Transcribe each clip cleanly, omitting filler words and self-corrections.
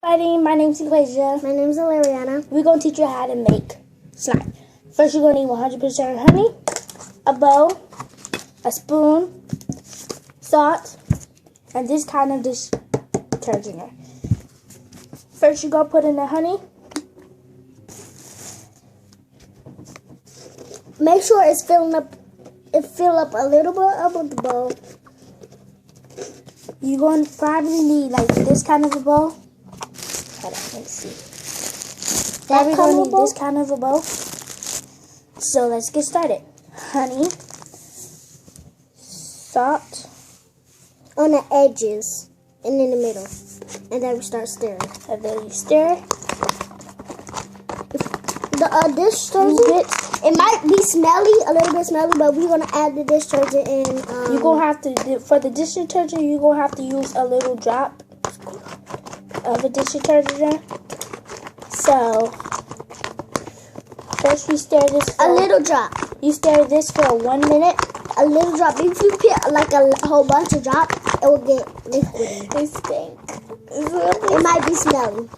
My name's Equasia. My name's Alariana. We're going to teach you how to make slime. First, you're going to need 100% honey, a bowl, a spoon, salt, and this kind of dish detergent. First, you're going to put in the honey. Make sure it's filling up. It fill up a little bit of the bowl. You're going to probably need like this kind of a bowl. Hold on, let me see. Probably going to need this kind of a bowl. So let's get started. Honey, salt On the edges and in the middle. And then we start stirring. And then you stir. The dish detergent, it might be smelly, a little bit smelly, but we're going to add the dish detergent in. You're going to have to, for the dish detergent, you're going to have to use a little drop of a dish detergent. So, first you stir this for... A little drop. You stir this for 1 minute. A little drop. If you put like a whole bunch of drop, it will get liquidy. They stink. It might be smelly.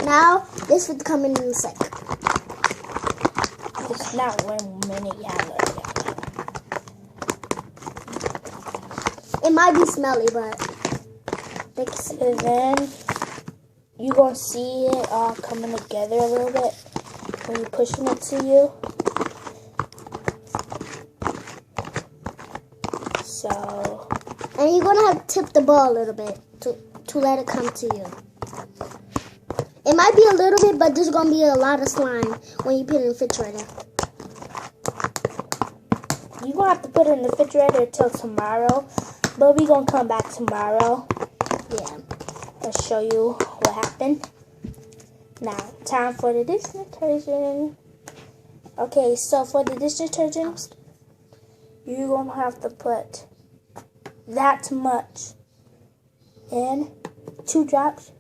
Now, this would come in a sec. It's not 1 minute yet. It might be smelly, but they can see. And then you're going to see it all coming together a little bit when you're pushing it to you. So. And you're going to have to tip the ball a little bit to let it come to you. It might be a little bit, but there's going to be a lot of slime when you put it in the refrigerator. You're going to have to put it in the refrigerator until tomorrow. But we're going to come back tomorrow. Yeah. And show you what happened. Now, time for the dish detergent. Okay, so for the dish detergent, you're going to have to put that much in, 2 drops.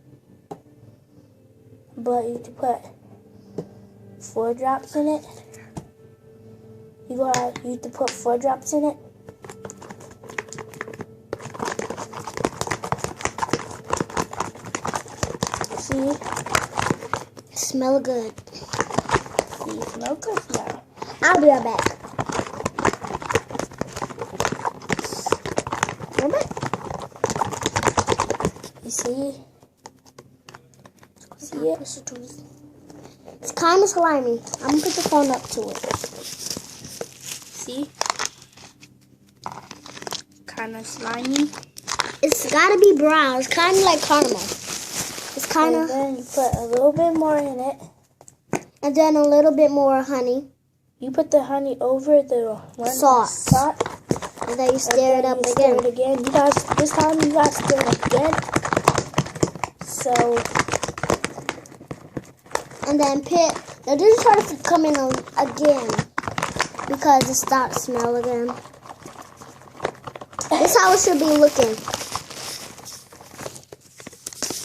But you can put 4 drops in it. You have to put 4 drops in it. See? Smell good. See, smell good now. I'll be right back. You see? See it? It's kind of slimy. I'm going to put the phone up to it. See? Kind of slimy. It's got to be brown. It's kind of like caramel. It's kind of... And then you put a little bit more in it. And then a little bit more honey. You put the honey over the salt. And then you stir it up again. Stir it again. You guys, this time you guys stir it again. So... And then the dish detergent come in again because it starts to smell again. This is how it should be looking.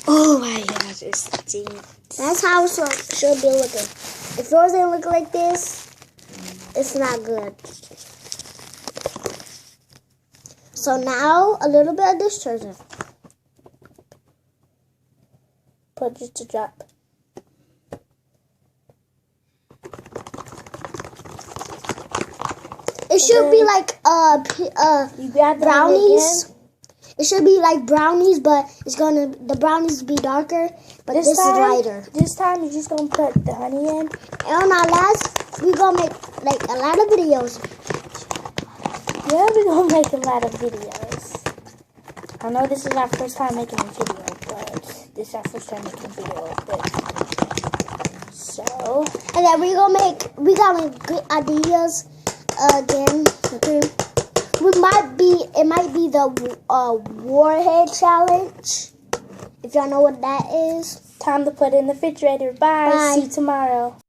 Oh my gosh, it stinks. That's how it should be looking. If yours didn't look like this, it's not good. So now a little bit of dish detergent. Put just a drop. It should be like brownies. It should be like brownies, but the brownies be darker, but this is lighter. This time you're just gonna put the honey in. And on our last, we're gonna make like a lot of videos. Yeah, we're gonna make a lot of videos. I know this is our first time making a video, but this is our first time making a video like this. So, and then we got like good ideas. Again, it might be the warhead challenge. If y'all know what that is. Time to put it in the refrigerator. Bye. See you tomorrow.